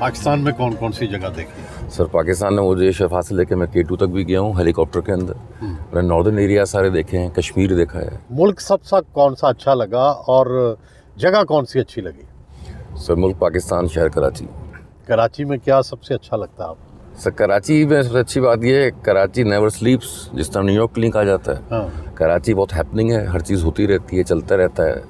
पाकिस्तान में कौन कौन सी जगह देखी? सर पाकिस्तान में मुझे शफा से लेकर मैं K2 तक भी गया हूँ हेलीकॉप्टर के अंदर। मैंने नॉर्दर्न एरिया सारे देखे हैं, कश्मीर देखा है। मुल्क सबसे कौन सा अच्छा लगा और जगह कौन सी अच्छी लगी? सर मुल्क पाकिस्तान, शहर कराची। कराची में क्या सबसे अच्छा लगता है आपको? सर कराची में सबसे अच्छी बात यह है, कराची नेवर स्लीप्स, जिस तरह न्यूयॉर्क के लिए कहा जाता है। हाँ। कराची बहुत हैपनिंग है, हर चीज़ होती रहती है, चलता रहता है।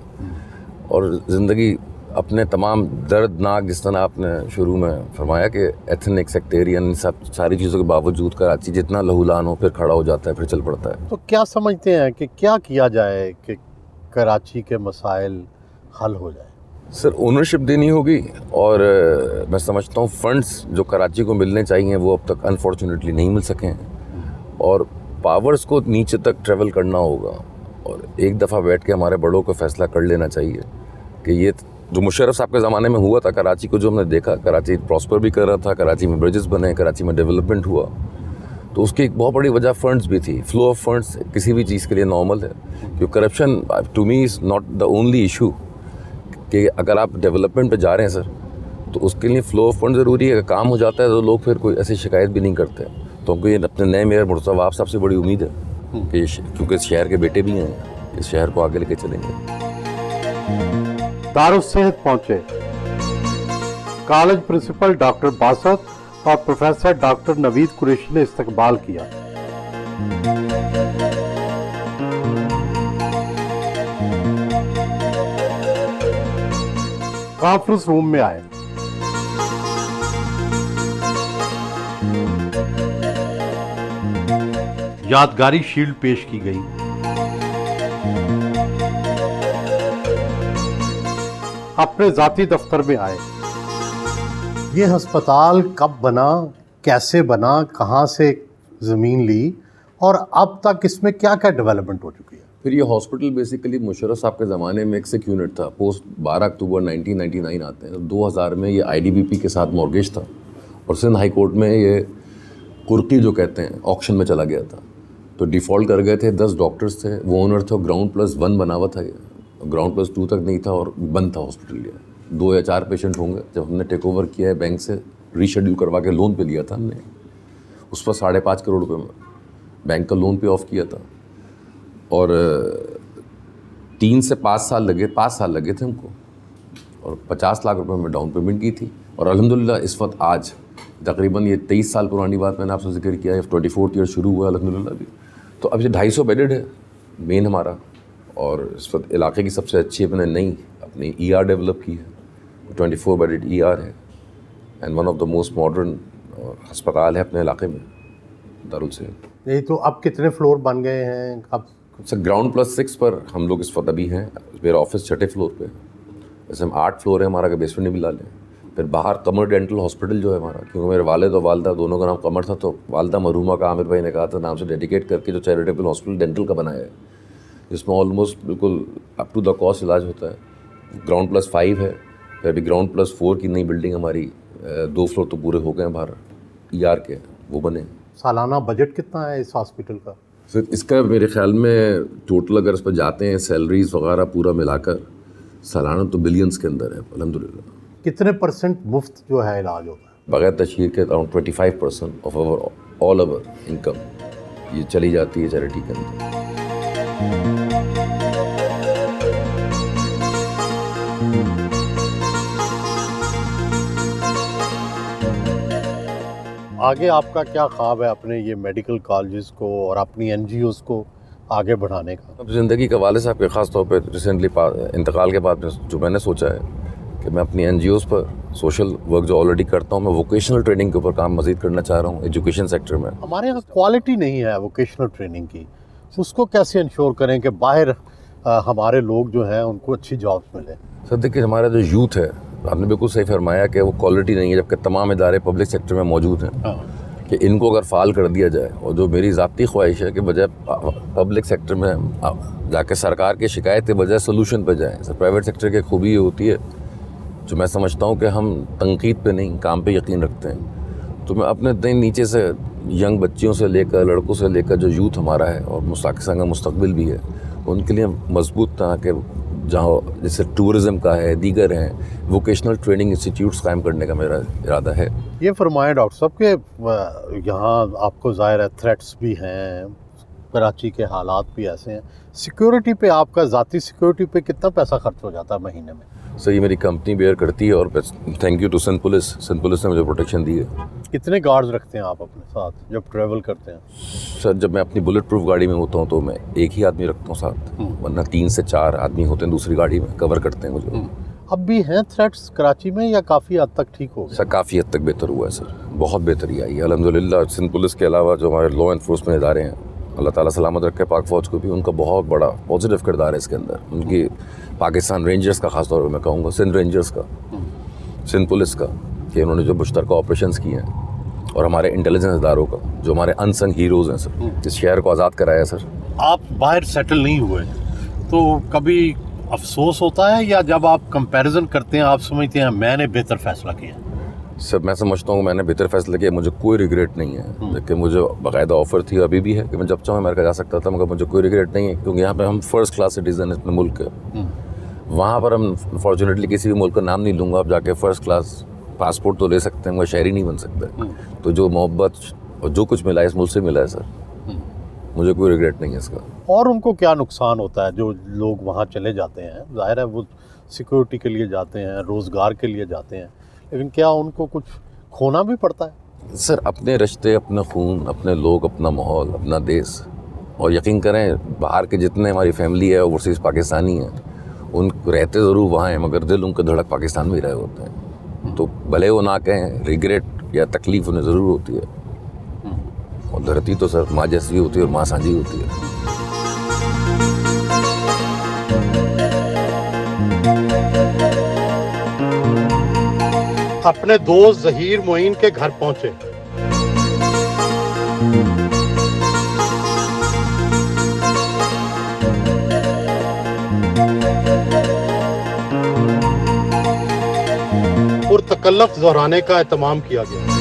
और ज़िंदगी अपने तमाम दर्दनाक, जिस तरह आपने शुरू में फरमाया कि एथनिक, सेक्टेरियन, सब सारी चीज़ों के बावजूद कराची जितना लहूलान हो फिर खड़ा हो जाता है, फिर चल पड़ता है। तो क्या समझते हैं कि क्या किया जाए कि कराची के मसाइल हल हो जाए? सर ओनरशिप देनी होगी और मैं समझता हूँ फंड्स जो कराची को मिलने चाहिए वो अब तक अनफॉर्चुनेटली नहीं मिल सके हैं और पावर्स को नीचे तक ट्रेवल करना होगा और एक दफ़ा बैठ के हमारे बड़ों को फैसला कर लेना चाहिए कि ये जो मुशर्रफ साहब के ज़माने में हुआ था कराची को, जो हमने देखा, कराची प्रॉस्पर भी कर रहा था, कराची में ब्रिजेस बने, कराची में डेवलपमेंट हुआ, तो उसकी एक बहुत बड़ी वजह फंड्स भी थी। फ्लो ऑफ फंड्स किसी भी चीज़ के लिए नॉर्मल है, क्योंकि corruption to me is not the only issue कि अगर आप डेवलपमेंट पे जा रहे हैं सर तो उसके लिए फ़्लो ऑफ फंड ज़रूरी है। अगर काम हो जाता है तो लोग फिर कोई ऐसी शिकायत भी नहीं करते। तो हमको ये अपने नए मेयर मुर्तज़ा वहाब साहब से बड़ी उम्मीद है कि क्योंकि इस शहर के बेटे भी हैं, इस शहर को आगे लेके चलेंगे। दारुस सेहत पहुंचे कॉलेज प्रिंसिपल डॉक्टर बासत और प्रोफेसर डॉक्टर नवीद कुरैशी ने इस्तकबाल किया। कॉन्फ्रेंस रूम में आए। यादगारी शील्ड पेश की गई। अपने जाती दफ्तर में आए। ये अस्पताल कब बना, कैसे बना, कहाँ से ज़मीन ली और अब तक इसमें क्या क्या डेवलपमेंट हो चुकी है? फिर ये हॉस्पिटल बेसिकली मुशर्रफ साहब के ज़माने में एक सिक यूनिट था। पोस्ट 12 अक्टूबर 1999 आते हैं, 2000 में ये IDBP के साथ मॉर्गेज था और सिंध हाई कोर्ट में ये कुर्की जो कहते हैं ऑक्शन में चला गया था, तो डिफ़ॉल्ट कर गए थे। 10 डॉक्टर्स थे, वो ओनर थे, ग्राउंड+1 बना हुआ था, ये ग्राउंड+2 तक नहीं था और बंद था हॉस्पिटल। ये 2 या 4 पेशेंट होंगे। जब हमने टेक ओवर किया है बैंक से, रीशेड्यूल करवा के लोन पे लिया था हमने, उस पर 5.5 करोड़ रुपये में बैंक का लोन पे ऑफ किया था और 3 से 5 साल लगे, 5 साल लगे थे हमको और 50 लाख रुपए में डाउन पेमेंट की थी। और अल्हम्दुलिल्लाह इस वक्त आज तकरीबन ये 23 साल पुरानी बात मैंने आपसे जिक्र किया है, 24th ईयर शुरू हुआ अल्हम्दुलिल्लाह भी। तो अब ये 250 बेडेड है मेन हमारा और इस वक्त इलाके की सबसे अच्छी अपनी ER डेवलप की है। 24 बेडेड ER है and one of the most modern अस्पताल है अपने इलाके में, दारुल सेहत। यही तो अब कितने फ्लोर बन गए हैं? अब सर ग्राउंड+6 पर हम लोग इस वक्त अभी हैं। मेरा ऑफिस 6ठे फ्लोर पे है। जैसे हम 8 फ्लोर है हमारा, का बेसमेंट भी ला लें। फिर बाहर कमर डेंटल हॉस्पिटल जो है हमारा, क्योंकि मेरे वालिद और वालदा दोनों का नाम कमर था, तो वालदा मरहूमा का आमिर भाई ने कहा था नाम से डेडिकेट करके जो चैरिटेबल हॉस्पिटल डेंटल का बनाया है, जिसमें ऑलमोस्ट बिल्कुल अप टू द कॉस्ट इलाज होता है। ग्राउंड+5 है, फिर अभी ग्राउंड+4 की नई बिल्डिंग हमारी 2 फ्लोर तो पूरे हो गए हैं बाहर ER के, वो बने। सालाना बजट कितना है इस हॉस्पिटल का? सर इसका मेरे ख्याल में टोटल अगर इस पर जाते हैं सैलरीज वगैरह पूरा मिलाकर सालाना तो बिलियंस के अंदर है अल्हम्दुलिल्लाह। कितने % मुफ्त जो है इलाज होता है? बगैर तशहीर के around 25% of all our income ये चली जाती है चैरिटी के अंदर। आगे आपका क्या ख्वाब है अपने ये मेडिकल कॉलेजेस को और अपनी NGOs को आगे बढ़ाने का? अब ज़िंदगी का वाले साहब के ख़ास तौर पे रिसेंटली इंतकाल के बाद जो मैंने सोचा है कि मैं अपनी NGOs पर सोशल वर्क जो ऑलरेडी करता हूँ, मैं वोकेशनल ट्रेनिंग के ऊपर काम मज़ीद करना चाह रहा हूँ एजुकेशन सेक्टर में। हमारे यहाँ क्वालिटी नहीं है वोकेशनल ट्रेनिंग की, उसको कैसे इंश्योर करें कि बाहर हमारे लोग जो हैं उनको अच्छी जॉब्स मिले? सर देखिए हमारा जो यूथ है, आपने बिल्कुल सही फरमाया कि वो क्वालिटी नहीं है, जबकि तमाम इदारे पब्लिक सेक्टर में मौजूद हैं। कि इनको अगर फ़ाल कर दिया जाए, और जो मेरी ज़ाती ख्वाहिश है कि बजाय पब्लिक सेक्टर में जाके सरकार की शिकायत के बजाय सोल्यूशन पे जाएँ। सर प्राइवेट सेक्टर की खूबी ये होती है, जो मैं समझता हूँ कि हम तनकीद पे नहीं काम पे यकीन रखते हैं। तो मैं अपने दिन नीचे से यंग बच्चियों से लेकर लड़कों से लेकर जो यूथ हमारा है और पाकिस्तान का मुस्तकबिल भी है, उनके लिए मजबूत तरह के जहाँ जैसे टूरिज़्म का है, दीगर हैं, वोकेशनल ट्रेनिंग इंस्टीट्यूट्स कायम करने का मेरा इरादा है। ये फरमाएं डॉक्टर साहब कि यहाँ आपको ज़ाहिर है थ्रेट्स भी हैं, कराची के हालात भी ऐसे हैं, सिक्योरिटी पे आपका ज़ाती सिक्योरिटी पे कितना पैसा खर्च हो जाता है महीने में? सर ये मेरी कंपनी बेयर करती है और thank you to Sindh police ने मुझे प्रोटेक्शन दी है। कितने गार्ड्स रखते हैं आप अपने साथ जब ट्रैवल करते हैं? सर जब मैं अपनी बुलेट प्रूफ गाड़ी में होता हूँ तो मैं एक ही आदमी रखता हूँ साथ, वरना 3 से 4 आदमी होते हैं दूसरी गाड़ी में, कवर करते हैं मुझे। अब भी हैं थ्रेट्स कराची में या काफ़ी हद तक ठीक हो गए? सर काफ़ी हद तक बेहतर हुआ है सर, बहुत बेहतरी आई है अल्हम्दुलिल्लाह। सिंध पुलिस के अलावा जो हमारे लॉ एनफोर्समेंट इदारे हैं, अल्लाह ताला सलामत रखे पाक फ़ौज को भी, उनका बहुत बड़ा पॉजिटिव किरदार है इसके अंदर। उनकी पाकिस्तान रेंजर्स का ख़ास तौर पर मैं कहूँगा, सिंध रेंजर्स का, सिंध पुलिस का, कि उन्होंने जो मुश्तरका ऑपरेशंस किए हैं, और हमारे इंटेलिजेंस इदारों का जो हमारे अनसंग हीरोज़ हैं सर, इस शहर को आज़ाद कराया सर। आप बाहर सेटल नहीं हुए तो कभी अफसोस होता है, या जब आप कंपैरिजन करते हैं आप समझते हैं मैंने बेहतर फैसला किया? सर मैं समझता हूँ मैंने बेहतर फैसला किया, मुझे कोई रिग्रेट नहीं है। लेकिन मुझे बाकायदा ऑफ़र थी, अभी भी है, कि मैं जब चाहूँ अमेरिका जा सकता था, मगर मुझे कोई रिग्रेट नहीं है, क्योंकि यहाँ पे हम फर्स्ट क्लास सिटीज़न अपने मुल्क के। वहाँ पर हम फॉर्चुनेटली किसी भी मुल्क का नाम नहीं लूँगा, आप जाके फ़र्स्ट क्लास पासपोर्ट तो ले सकते हैं, मगर शहरी नहीं बन सकते। तो जो मोहब्बत और जो कुछ मिला है इस मुल्क से मिला है सर, मुझे कोई रिग्रेट नहीं है इसका। और उनको क्या नुकसान होता है जो लोग वहाँ चले जाते हैं? ज़ाहिर है वो सिक्योरिटी के लिए जाते हैं, रोज़गार के लिए जाते हैं, लेकिन क्या उनको कुछ खोना भी पड़ता है? सर अपने रिश्ते, अपना खून, अपने लोग, अपना माहौल, अपना देश, और यकीन करें बाहर के जितने हमारी फैमिली है ओवरसीज़ पाकिस्तानी हैं, उन रहते ज़रूर वहाँ हैं, मगर दिल उनका धड़क पाकिस्तान में ही रहे होते हैं। तो भले वो ना कहें, रिग्रेट या तकलीफ़ उन्हें ज़रूर होती है। और धरती तो सर माँ जैसी होती है और माँ साझी होती है। अपने दोस्त ज़हीर मोइन के घर पहुंचे। और तकल्लुफ़ दोहराने का एहतमाम किया गया।